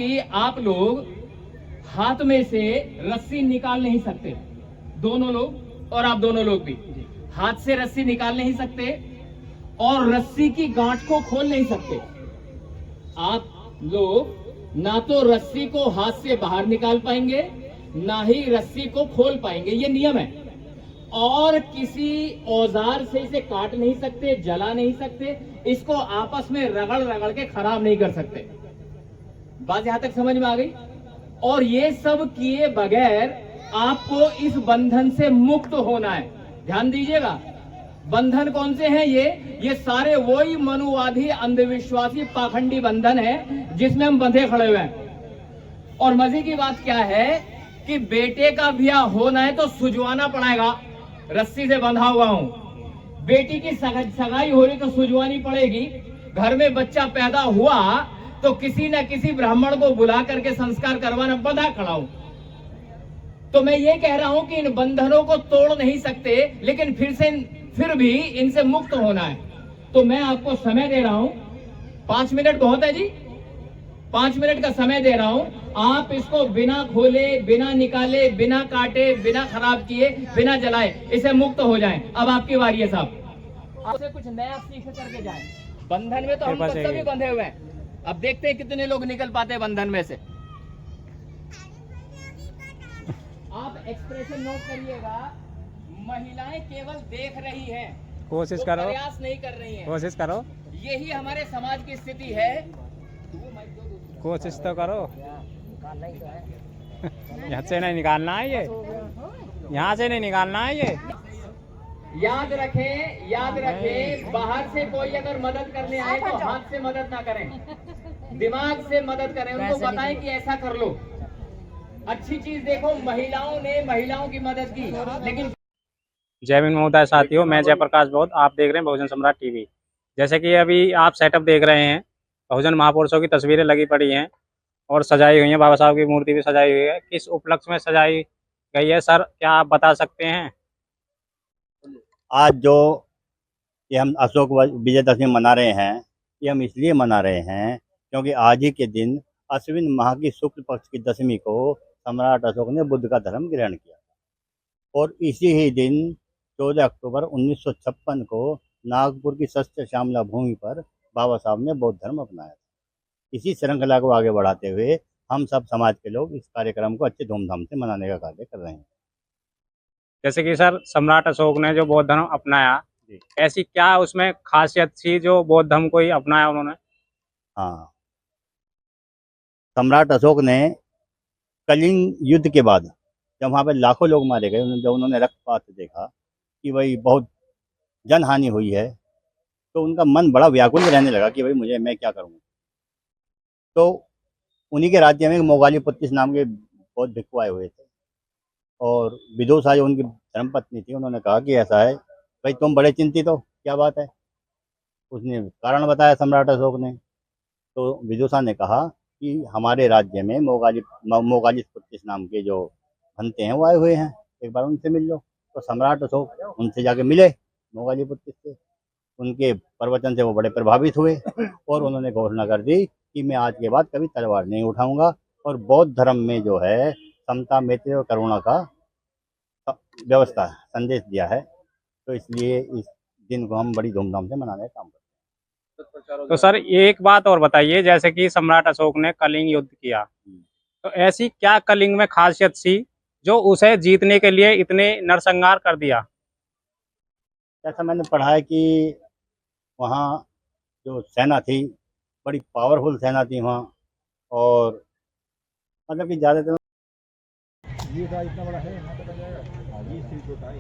कि आप लोग हाथ में से रस्सी निकाल नहीं सकते, दोनों लोग और आप दोनों लोग भी हाथ से रस्सी निकाल नहीं सकते और रस्सी की गांठ को खोल नहीं सकते। आप लोग ना तो रस्सी को हाथ से बाहर निकाल पाएंगे, ना ही रस्सी को खोल पाएंगे, ये नियम है। और किसी औजार से इसे काट नहीं सकते, जला नहीं सकते, इसको आपस में रगड़ रगड़ के खराब नहीं कर सकते। बात यहां तक समझ में आ गई? और ये सब किए बगैर आपको इस बंधन से मुक्त होना है। ध्यान दीजिएगा, बंधन कौन से हैं? ये सारे वही मनुवादी, अंधविश्वासी, पाखंडी बंधन है जिसमें हम बंधे खड़े हुए हैं। और मजे की बात क्या है कि बेटे का ब्याह होना है तो सुजवाना पड़ेगा, रस्सी से बंधा हुआ हूं। बेटी की सगाई हो रही तो सुजवानी पड़ेगी। घर में बच्चा पैदा हुआ तो किसी न किसी ब्राह्मण को बुला करके संस्कार करवाना, बंधा खड़ा हूं। तो मैं ये कह रहा हूं कि इन बंधनों को तोड़ नहीं सकते, लेकिन फिर भी इनसे मुक्त होना है। तो मैं आपको समय दे रहा हूं, 5 मिनट बहुत है जी, 5 मिनट का समय दे रहा हूं। आप इसको बिना खोले, बिना निकाले, बिना काटे, बिना खराब किए, बिना जलाए इसे मुक्त हो जाएं। अब आपकी बारी है साहब, आपसे कुछ नया सीख करके जाएं। बंधन में तो हम सभी बंधे हुए हैं। अब देखते हैं कितने लोग निकल पाते हैं बंधन में से। आप एक्सप्रेशन नोट करिएगा। महिलाएं केवल देख रही हैं, कोशिश तो करो, प्रयास नहीं कर रही हैं। कोशिश करो, यही हमारे समाज की स्थिति है। कोशिश तो करो। यहाँ से नहीं निकालना है ये, यहाँ से नहीं निकालना है ये। याद रखें, बाहर से कोई अगर मदद करने आए तो हाथ से मदद ना करें, दिमाग से मदद करें। उनको बताएं कि ऐसा कर लो। अच्छी चीज देखो, महिलाओं ने महिलाओं की मदद की, लेकिन जय भीम महोदय साथियों, मैं जयप्रकाश बौद्ध, आप देख रहे हैं बहुजन सम्राट टीवी। जैसे कि अभी आप सेटअप देख रहे हैं, बहुजन महापुरुषों की तस्वीरें लगी पड़ी हैं और सजाई हुई हैं। बाबा साहब की मूर्ति भी सजाई हुई है। किस उपलक्ष्य में सजाई गई है सर, क्या आप बता सकते हैं? आज जो ये हम अशोक विजयदशमी मना रहे हैं, ये हम इसलिए मना रहे हैं क्योंकि आज ही के दिन अश्विन माह की शुक्ल पक्ष की दशमी को सम्राट अशोक ने बुद्ध का धर्म ग्रहण किया और इसी ही दिन 14 अक्टूबर 1956 को नागपुर की शस्त्र श्यामला भूमि पर बाबा साहब ने बौद्ध धर्म अपनाया। इसी श्रृंखला को आगे बढ़ाते हुए हम सब समाज के लोग इस कार्यक्रम को अच्छे धूमधाम से मनाने का कार्य कर रहे हैं। जैसे कि सर, सम्राट अशोक ने जो बौद्ध धर्म अपनाया, ऐसी क्या उसमें खासियत थी जो बौद्ध धर्म को ही अपनाया उन्होंने? हाँ, सम्राट अशोक ने कलिंग युद्ध के बाद जब वहाँ पे लाखों लोग मारे गए, जब उन्होंने रक्तपात देखा कि भाई बहुत जनहानि हुई है, तो उनका मन बड़ा व्याकुल रहने लगा कि भाई मैं क्या करूँ। तो उन्हीं के राज्य में मोगाली पुत्तिस नाम के बहुत भिक्षु आए हुए थे और विदुषा जो उनकी धर्मपत्नी थी, उन्होंने कहा कि ऐसा है भाई, तुम बड़े चिंतित हो, क्या बात है। उसने कारण बताया सम्राट अशोक ने। तो विदुषा ने कहा कि हमारे राज्य में मोगाली पुत्तिस नाम के जो बनते हैं वो आए हुए हैं, एक बार उनसे मिल लो। तो सम्राट अशोक उनसे जाके मिले, मोगाली पुत्तिस से। उनके प्रवचन से वो बड़े प्रभावित हुए और उन्होंने घोषणा कर दी कि मैं आज के बाद कभी तलवार नहीं उठाऊंगा और बौद्ध धर्म में जो है समता, मैत्री और करुणा का व्यवस्था संदेश दिया है। तो इसलिए इस दिन को हम बड़ी धूमधाम से मनाने का काम करते हैं। तो सर एक बात और बताइए, जैसे कि सम्राट अशोक ने कलिंग युद्ध किया, तो ऐसी क्या कलिंग में खासियत थी जो उसे जीतने के लिए इतने नरसंहार कर दिया? ऐसा मैंने पढ़ा है कि वहाँ जो सेना थी, बड़ी पावरफुल सेना थी वहाँ, और मतलब कि ज़्यादातर ये का इतना बड़ा है, यहाँ तक आ जाएगा। हाँ, ये सिर्फ छोटा है,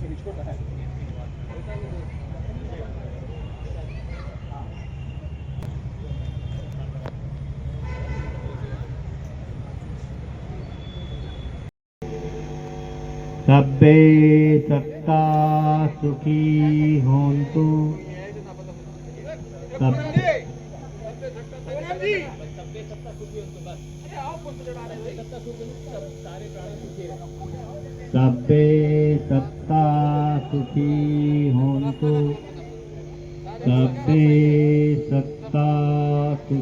ये छोटा है। सब्बे सत्ता सुखी होन्तु। सब्बे सत्ता सुखी होन्तु। सब्बे सत्ता सुखी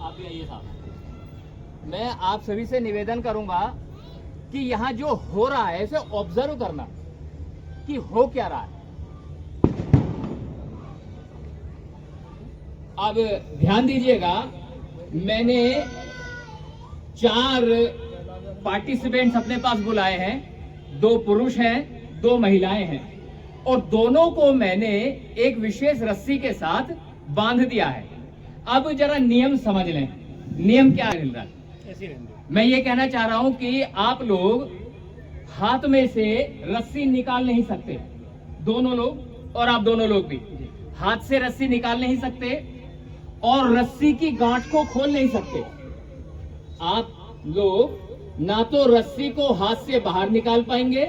आप भी आइए साहब। मैं आप सभी से निवेदन करूंगा कि यहाँ जो हो रहा है इसे ऑब्जर्व करना कि हो क्या रहा है। अब ध्यान दीजिएगा, मैंने 4 पार्टिसिपेंट्स अपने पास बुलाए हैं, 2 पुरुष हैं, 2 महिलाएं हैं, और दोनों को मैंने एक विशेष रस्सी के साथ बांध दिया है। अब जरा नियम समझ लें, नियम क्या है। मैं ये कहना चाह रहा हूं कि आप लोग हाथ में से रस्सी निकाल नहीं सकते, दोनों लोग और आप दोनों लोग भी हाथ से रस्सी निकाल नहीं सकते और रस्सी की गांठ को खोल नहीं सकते। आप लोग ना तो रस्सी को हाथ से बाहर निकाल पाएंगे,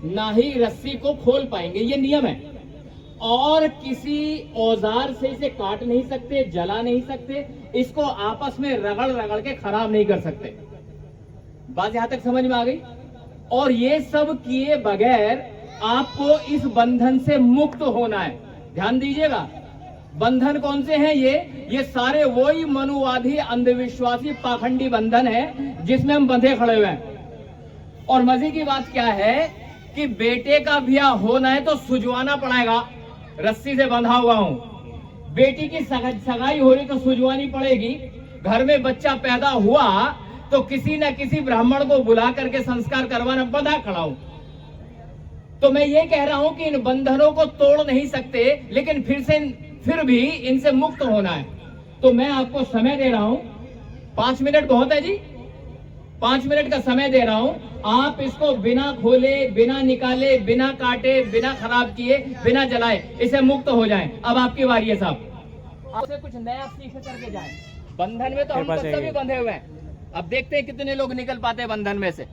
ना ही रस्सी को खोल पाएंगे, ये नियम है। और किसी औजार से इसे काट नहीं सकते, जला नहीं सकते, इसको आपस में रगड़ रगड़ के खराब नहीं कर सकते। बात यहां तक समझ में आ गई। और ये सब किए बगैर आपको इस बंधन से मुक्त होना है। ध्यान दीजिएगा, बंधन कौन से हैं ये सारे वही मनुवादी अंधविश्वासी पाखंडी बंधन है जिसमें हम बंधे खड़े हुए हैं। और मजे की बात क्या है कि बेटे का ब्याह होना है तो सुजवाना पड़ेगा, रस्सी से बंधा हुआ हूं। बेटी की सगाई हो रही तो सुजवानी पड़ेगी। घर में बच्चा पैदा हुआ तो किसी न किसी ब्राह्मण को बुला करके संस्कार करवाना, बंधा खड़ा हूं। तो मैं ये कह रहा हूं कि इन बंधनों को तोड़ नहीं सकते, लेकिन फिर भी इनसे मुक्त होना है। तो मैं आपको समय दे रहा हूं, 5 मिनट बहुत है जी, 5 मिनट का समय दे रहा हूं। आप इसको बिना खोले, बिना निकाले, बिना काटे, बिना खराब किए, बिना जलाए इसे मुक्त हो जाएं। अब आपकी बारी है साहब, आपसे कुछ नया सीख करके जाएं। बंधन में तो हम तो सभी बंधे हुए हैं। अब देखते हैं कितने लोग निकल पाते हैं बंधन में से।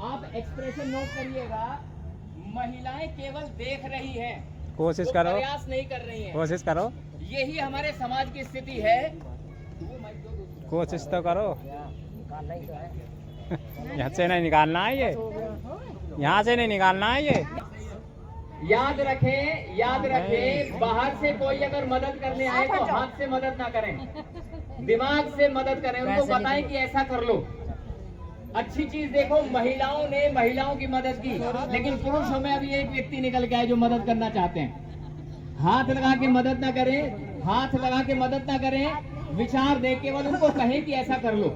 आप एक्सप्रेशन नोट करिएगा, महिलाएं केवल देख रही हैं, कोशिश वो करो, प्रयास नहीं कर रही हैं। कोशिश करो, यही हमारे समाज की स्थिति है। कोशिश तो करो। यहाँ से नहीं निकालना है ये, यहाँ से नहीं निकालना है ये। याद रखें, बाहर से कोई अगर मदद करने आए तो हाथ से मदद ना करें, दिमाग से मदद करें। उनको बताएं कि ऐसा कर लो। अच्छी चीज देखो, महिलाओं ने महिलाओं की मदद की, लेकिन पुरुषों में अभी एक व्यक्ति निकल के आए जो मदद करना चाहते हैं। हाथ लगा के मदद ना करें, हाथ लगा के मदद ना करें, विचार दें, केवल उनको कहें कि ऐसा कर लो।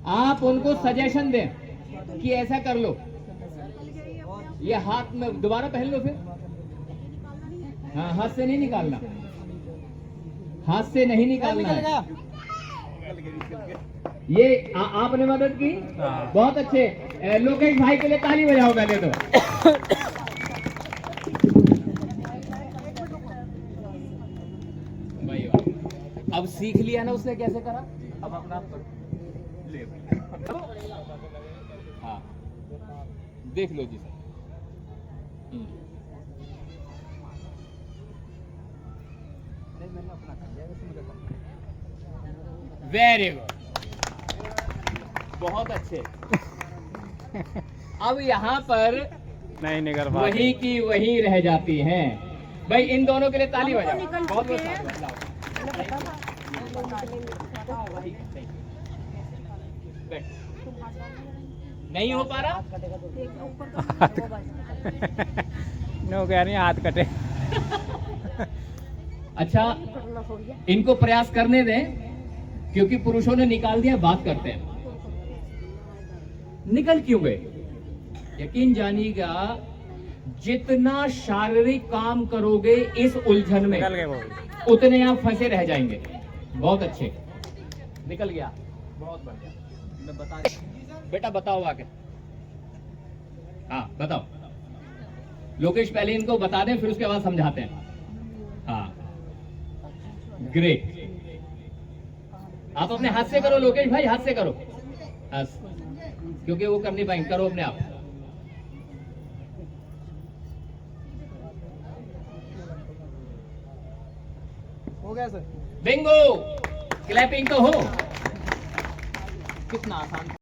आप उनको सजेशन दें कि ऐसा कर लो। ये हाथ में दोबारा पहन लो फिर। हाँ, हाथ से नहीं निकालना, हाथ से नहीं निकालना है। ये आपने मदद की, बहुत अच्छे। लोकेश भाई के लिए ताली बजाओ पहले तो। भाई अब सीख लिया ना उसने कैसे करा, अब अपना आप करो। हाँ, देख लो जी सर। वेरी गुड, बहुत अच्छे। अब यहाँ पर नहीं निकल वही की वही रह जाती हैं। भाई इन दोनों के लिए ताली बजाओ, बहुत बहुत नहीं हो पा रहा, नो कह रही हाथ कटे। अच्छा, इनको प्रयास करने दें, क्योंकि पुरुषों ने निकाल दिया। बात करते हैं, निकल क्यों गए? यकीन जानिएगा, जितना शारीरिक काम करोगे इस उलझन में, निकल गए वो, उतने आप फंसे रह जाएंगे। बहुत अच्छे, निकल गया, बहुत बढ़िया। मैं बता, बेटा बताओ आके। हाँ बताओ, लोकेश पहले इनको बता दें, फिर उसके बाद समझाते हैं। हाँ ग्रेट, आप अपने हाथ से करो लोकेश भाई, हाथ से करो, क्योंकि वो कर नहीं पाएंगे। करो अपने आप। हो गया सर। बिंगो, क्लैपिंग तो हो। कितना आसान।